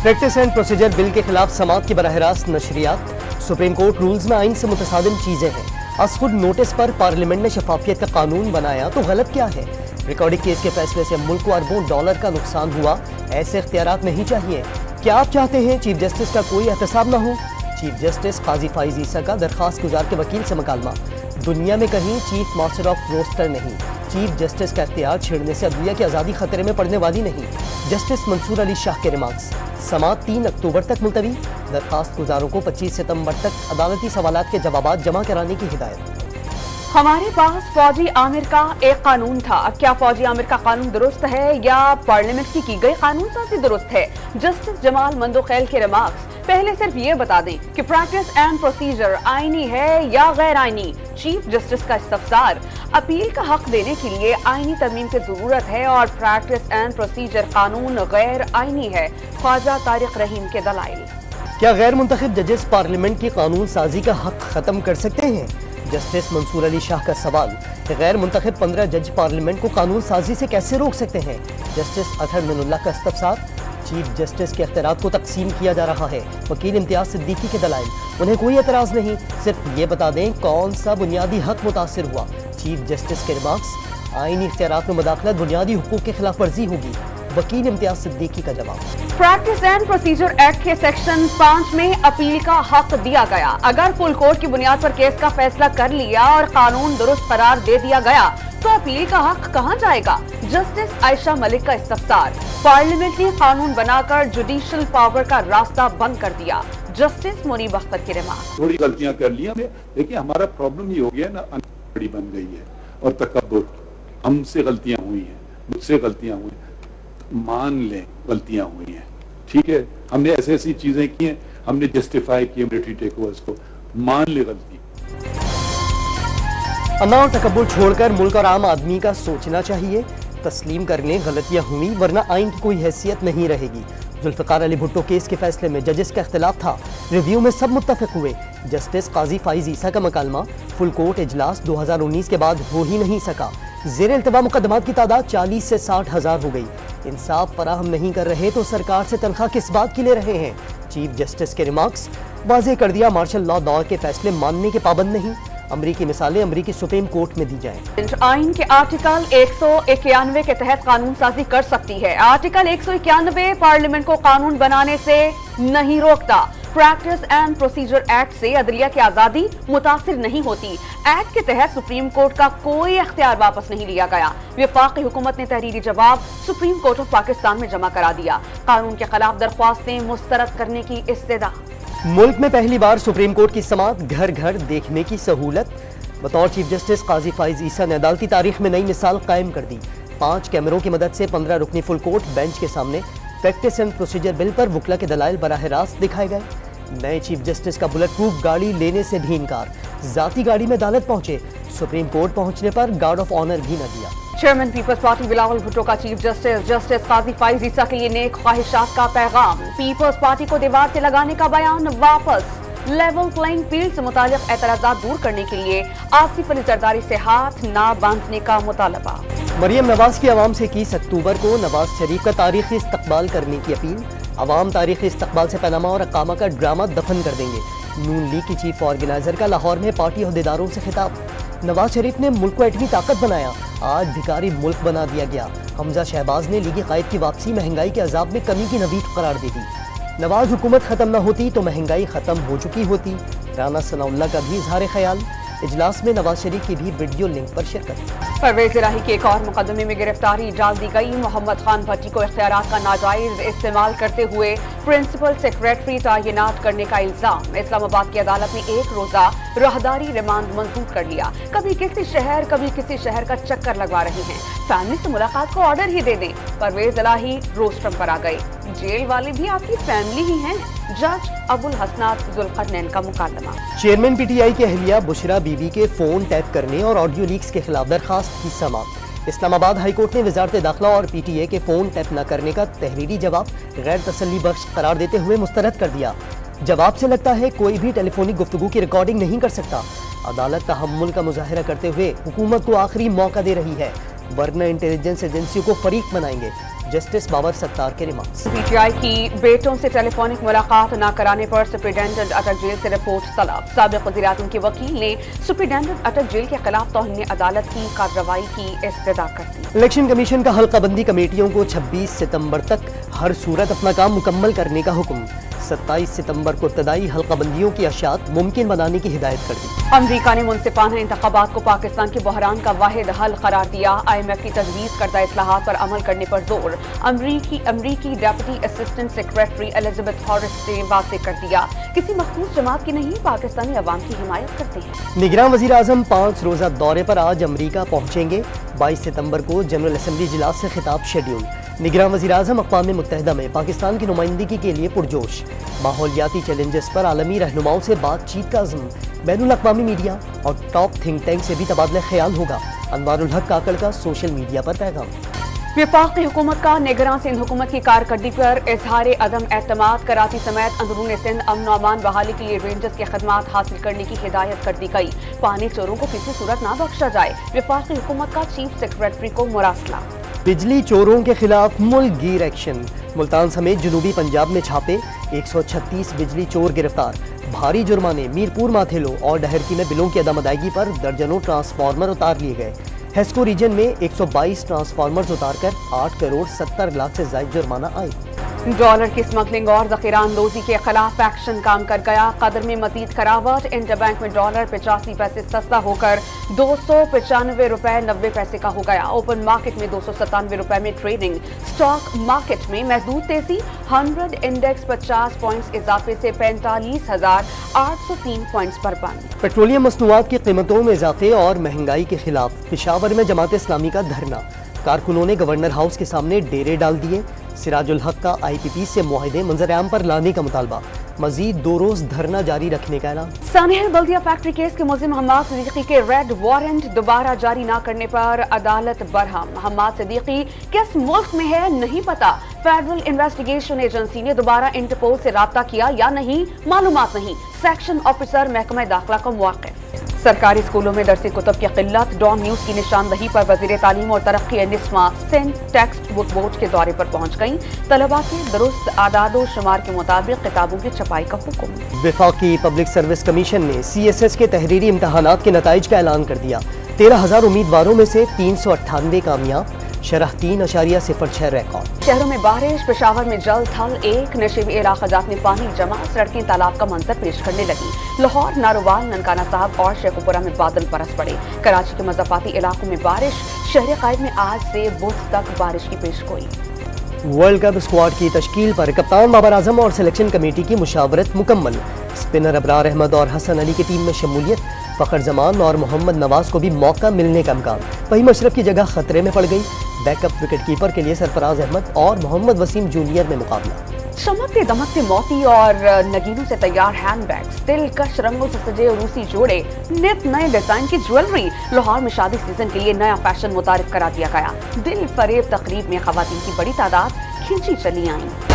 Practice and procedure bill के खिलाफ समाअत की बराह रास्त नशरियात। सुप्रीम कोर्ट रूल्स में आइन से मुतसादिम चीजें हैं। असखुद नोटिस पर पार्लियामेंट ने शफाफियत का कानून बनाया तो गलत क्या है। रिकॉर्डिंग केस के फैसले से मुल्क को अरबों डॉलर का नुकसान हुआ, ऐसे इख्तियारात नहीं चाहिए। क्या आप चाहते हैं चीफ जस्टिस का कोई एहतसाब न हो? चीफ जस्टिस काजी फाइज ईसा का दरखास्त गुजार के वकील से मुकालमा। दुनिया में कहीं चीफ मास्टर ऑफ रोस्टर नहीं। चीफ जस्टिस का इख्तियार छेड़ने से अदलिया की आज़ादी खतरे में पड़ने वाली नहीं। जस्टिस मंसूर अली शाह के रिमार्क्स। समाअत 3 अक्टूबर तक मुलतवी। दरखास्त गुजारों को 25 सितंबर तक अदालती सवालात के जवाबात जमा कराने की हिदायत। हमारे पास फौजी आमिर का एक कानून था। क्या फौजी आमिर का कानून दुरुस्त है या पार्लियामेंट की गई कानून साजी दुरुस्त है? जस्टिस जमाल मंदोखैल के रिमार्क्स। पहले सिर्फ ये बता दें कि प्रैक्टिस एंड प्रोसीजर आईनी है या गैर आईनी। चीफ जस्टिस का इस्तफसार। अपील का हक देने के लिए आईनी तरमीम की जरूरत है और प्रैक्टिस एंड प्रोसीजर कानून गैर आईनी है। ख्वाजा तारिक रहीम के दलाइल। क्या गैर मुंतखब जजेस पार्लियामेंट की कानून साजी का हक खत्म कर सकते हैं? जस्टिस मंसूर अली शाह का सवाल। गैर मुंतखब 15 जज पार्लियामेंट को कानून साजी से कैसे रोक सकते हैं? जस्टिस अतहर मिनुल्लाह का इस्तफसार। चीफ जस्टिस के इख्तियारात को तकसीम किया जा रहा है। वकील इम्तियाज सिद्दीकी के दलाइल। उन्हें कोई एतराज नहीं, सिर्फ ये बता दें कौन सा बुनियादी हक मुतासिर हुआ। चीफ जस्टिस के रिमार्क्स। आईनी इख्तियारात में मुदाखलत बुनियादी हुकूक की खिलाफ वर्जी होगी। वकील इम्तियाज सिद्दीकी का जवाब। प्रैक्टिस एंड प्रोसीजर एक्ट के सेक्शन 5 में अपील का हक दिया गया। अगर फुल कोर्ट की बुनियाद पर केस का फैसला कर लिया और कानून दुरुस्त करार दे दिया गया तो अपील का हक कहां जाएगा? जस्टिस आयशा मलिक का इस्तफसार। पार्लियामेंट ने कानून बनाकर जुडिशियल पावर का रास्ता बंद कर दिया। जस्टिस मुनीब अख्तर की रिमार्क। थोड़ी गलतियां कर ली हमने, देखिए हमारा प्रॉब्लम ये हो गया ना, बड़ी बन गई है और तकब्बुर। हमसे गलतियां हुई हैं, मुझसे गलतियां हुई हैं, मान लें गलतियां हुई हैं, ठीक है। हमने ऐसी ऐसी चीजें की हैं, हमने जस्टिफाई किए मिलिट्री टेक ओवर्स को, मान ले गलती। अना और तकब्बुर छोड़कर मुल्क और आम आदमी का सोचना चाहिए। तस्लीम कर लें गलतियां हुई वरना आइन की कोई हैसियत नहीं रहेगी। जुल्फ़िकार अली भुट्टो केस के फैसले में जजेस का इख्तिलाफ था, रिव्यू में सब मुत्तफिक हुए। जस्टिस काजी फाइज ईसा का मुकालमा। फुल कोर्ट इजलास 2019 के बाद हो ही नहीं सका। ज़ेर इल्तवा मुकदमात की तादाद 40 से 60 हजार हो गई। इंसाफ फराहम नहीं कर रहे तो सरकार से तनख्वाह किस बात की ले रहे हैं? चीफ जस्टिस के रिमार्क्स। वाज़ेह कर दिया मार्शल लॉ दौर के फैसले मानने के पाबंद नहीं। अमरीकी मिसालें अमरीकी सुप्रीम कोर्ट में दी जाएं। आइन के आर्टिकल 191 के तहत कानून साजी कर सकती है। आर्टिकल 191 पार्लियामेंट को कानून बनाने से नहीं रोकता। प्रैक्टिस एंड प्रोसीजर एक्ट से अदलिया की आजादी मुतासिर नहीं होती। एक्ट के तहत सुप्रीम कोर्ट का कोई अख्तियार वापस नहीं लिया गया। वफाकी हुकूमत ने तहरीरी जवाब सुप्रीम कोर्ट ऑफ पाकिस्तान में जमा करा दिया। कानून के खिलाफ दरख्वास्तें मुस्तरद करने की इस्तदा। मुल्क में पहली बार सुप्रीम कोर्ट की समाअत घर घर देखने की सहूलत। बतौर चीफ जस्टिस काजी फाइज ईसा ने अदालती तारीख में नई मिसाल कायम कर दी। 5 कैमरों की मदद से 15 रुकनी फुल कोर्ट बेंच के सामने प्रैक्टिस एंड प्रोसीजर बिल पर वकला के दलाइल बराह रास्त दिखाए गए। नए चीफ जस्टिस का बुलेट प्रूफ गाड़ी लेने से भी इनकार। जाती गाड़ी में अदालत पहुंचे। सुप्रीम कोर्ट पहुंचने पर गार्ड ऑफ ऑनर भी न दिया। चेयरमैन पीपल्स पार्टी बिलावल भुट्टो का chief justice justice Qazi Faez Isa के लिए नेक ख्वाहिशात का पैगाम। पीपल्स पार्टी को दीवार से लगाने का बयान वापस। लेवल प्लेइंग फील्ड से मुतालिक एतराजात दूर करने के लिए आसिफ अली जरदारी से हाथ ना बांधने का मुतालबा। मरियम नवाज की आवाम से 21 अक्टूबर को नवाज शरीफ का तारीखी इस्तकबाल करने की अपील। अवाम तारीखी इस्तकबाल से पनामा और अकामा का ड्रामा दफन कर देंगे। नून लीग की चीफ ऑर्गेनाइजर का लाहौर में पार्टी अहदेदारों से खिताब। नवाज शरीफ ने मुल्क को एटमी ताकत बनाया, आज भिखारी मुल्क बना दिया गया। हमजा शहबाज ने लीगी कायद की वापसी महंगाई के अजाब में कमी की नवीद करार दे दी। नवाज हुकूमत खत्म न होती तो महंगाई खत्म हो चुकी होती। राना सनाउल्लाह का भी इजहार ख्याल। इजलास में नवाज शरीफ की भी वीडियो लिंक पर शिरकत। परवेज इलाही के एक और मुकदमे में गिरफ्तारी डाल दी गई। मोहम्मद खान भट्टी को इख्तियारात का नाजायज इस्तेमाल करते हुए प्रिंसिपल सेक्रेटरी तैनात करने का इल्जाम। इस्लामाबाद की अदालत ने 1 रोजा राहदारी रिमांड मंजूर कर लिया। कभी किसी शहर कभी किसी शहर का चक्कर लगवा रहे हैं। फैमिली से मुलाकात को ऑर्डर ही दे दें। परवेज इलाही रोस्ट्रम पर आ गए। जेल वाले भी आपकी फैमिली ही हैं। जज अबुल हसनात जुल्करनैन का मुकादमा। चेयरमैन पीटीआई की अहलिया बुशरा बीबी के फोन टैप करने और ऑडियो लीक्स के खिलाफ दरखास्त की समाअत। इस्लामाबाद हाई कोर्ट ने वजारत दाखिला और पीटीए के फोन टैप न करने का तहरीरी जवाब गैर तसल्ली बख्श करार देते हुए मुस्तरद कर दिया। जवाब से लगता है कोई भी टेलीफोनिक गुफ्तगू की रिकॉर्डिंग नहीं कर सकता। अदालत तहम्मुल का मुजाहिरा करते हुए हुकूमत को आखिरी मौका दे रही है। वरना इंटेलिजेंस एजेंसियों को फरीक बनाएंगे। जस्टिस बाबर सत्तार के रिमार्क्स। पीटीआई की बेटों से टेलीफोनिक मुलाकात न कराने पर सुप्रीटेंडेंट अटक जेल से रिपोर्ट तलब। साबिक वज़ीर-ए-आज़म के वकील ने सुप्रीटेंडेंट अटक जेल के खिलाफ तौहीन अदालत की कार्रवाई की इस्तदा कर दी। इलेक्शन कमीशन का हल्का बंदी कमेटियों को 26 सितंबर तक हर सूरत अपना काम मुकम्मल करने का हुक्म। 27 सितंबर को इब्तदाई हल्का बंदियों की अशात मुमकिन बनाने की हिदायत कर दी। अमरीका ने मुनसिफाना इंतखाबात को पाकिस्तान के बहरान का वाहिद हल करार दिया। IMF की तजवीज़ करदा इस्लाहात पर अमल करने पर जोर। अमरीकी डेप्यूटी असिस्टेंट सेक्रेटरी एलिजाबेथ हॉरिस ने वाज़ेह कर दिया, किसी मखसूस जमात की नहीं, पाकिस्तानी अवाम की हिमायत करते हैं। निगरान वज़ीर आज़म 5 रोज़ा दौरे पर आज अमरीका पहुंचेंगे। 22 सितंबर को जनरल असम्बली इजलास से खिताब शेड्यूल। निगरान वज़ीर आज़म अक़वाम मुत्तहिदा में पाकिस्तान की नुमाइंदगी के लिए पुरजोश। माहौलियाती चैलेंजेस पर आलमी रहनुमाओं से बातचीत का अज़्म। बैनुल अक़वामी मीडिया और टॉप थिंक टैंक से भी तबादला ख्याल होगा। अनवारुल हक काकड़ का सोशल मीडिया पर पैगाम। वफाकी हुकूमत का निगरान सिंध हुकूमत की कारकर्दगी पर इजहार अदम एतमाद। कराची समेत अंदरून सिंध अमन और अमान बहाली के लिए रेंजर्स की खदमात हासिल करने की हिदायत कर दी गई। पानी चोरों को किसी सूरत ना बख्शा जाए। वफाकी हुकूमत का चीफ सेक्रेटरी को मुरासला। बिजली चोरों के खिलाफ मुल्कगीर एक्शन। मुल्तान समेत जनूबी पंजाब में छापे, 136 बिजली चोर गिरफ्तार। भारी जुर्माने मीरपुर, माथेलो और डहरकी में बिलों की अदम अदायगी पर दर्जनों ट्रांसफार्मर उतार लिए गए। हेस्को रीजन में 122 ट्रांसफार्मर्स उतारकर 8 करोड़ 70 लाख से ज्यादा जुर्माना आए। डॉलर की स्मगलिंग और ज़ख़ीरा अंदोज़ी के खिलाफ एक्शन काम कर गया। कदर में मजीद खरावट। इंटरबैंक में डॉलर 85 पैसे सस्ता होकर 295 रुपए 90 पैसे का हो गया। ओपन मार्केट में 297 रुपए में ट्रेडिंग। स्टॉक मार्केट में महदूद तेजी। 100 इंडेक्स 50 पॉइंट्स इजाफे से 45,803 पॉइंट्स पर बंद। पेट्रोलियम मसनूआत की कीमतों में इजाफे और महंगाई के खिलाफ पेशावर में जमात इस्लामी का धरना। कारकुनों ने गवर्नर हाउस के सामने डेरे डाल दिए। सिराजुल हक का IPP से मुआहदे मंजर-ए-आम पर लाने का मुतालबा। मजीद 2 रोज धरना जारी रखने का ऐलान। सानिहल बल्दिया फैक्ट्री केस के मुल्जिम हम्माद सिद्दीकी के रेड वारंट दोबारा जारी न करने पर अदालत बरहम। हम्माद सिद्दीकी किस मुल्क में है नहीं पता। फेडरल इन्वेस्टिगेशन एजेंसी ने दोबारा इंटरपोल से राब्ता किया या नहीं, मालूमात नहीं। सेक्शन ऑफिसर महकमा दाखिला को मुवाक्किफ। सरकारी स्कूलों में दरसी कुतुब की किल्लत। डॉन न्यूज की निशानदही पर वजीर तालीम और तरक्की निस्मा सिंध टेक्स्ट बुक बोर्ड के दौरे पर पहुंच गईं। तलबा के दुरुस्त आदाद शुमार के मुताबिक किताबों की छपाई का हुक्म। वफाकी पब्लिक सर्विस कमीशन ने CSS के तहरीरी इम्तहानात के नताइज का ऐलान कर दिया। 13,000 उम्मीदवारों में से 398 कामयाब। शरह 3.06 रिकॉर्ड। शहरों में बारिश। पेशावर में जल थल 1। नशेबी इलाक़ात में पानी जमा। सड़कें तालाब का मंजर पेश करने लगी। लाहौर, नारोवाल, ननकाना साहब और शेखुपुरा में बादल बरस पड़े। कराची के मज़ाफ़ाती इलाकों में बारिश। शहर क़ायद में आज से बुध तक बारिश की पेशगोई। वर्ल्ड कप स्क्वाड की तश्कील पर कप्तान बाबर आजम और सिलेक्शन कमेटी की मुशावरत मुकम्मल। स्पिनर अबरार अहमद और हसन अली की टीम में शमूलियत। फ़खर जमान और मोहम्मद नवाज को भी मौका मिलने का इम्कान। वहीं मशरफ की जगह खतरे में पड़ गई। बैकअप विकेट कीपर के लिए सरफराज अहमद और मोहम्मद वसीम जूनियर में मुकाबला। चमकते दमकते मोती और नगीनों से तैयार हैंडबैग्स, दिलकश रंगों से सजे रूसी जोड़े, नित नए डिजाइन की ज्वेलरी। लाहौर में शादी सीजन के लिए नया फैशन मुतारिफ करा दिया गया। दिल फरेब तकरीब में खवातीन की बड़ी तादाद खिंची चली आईं।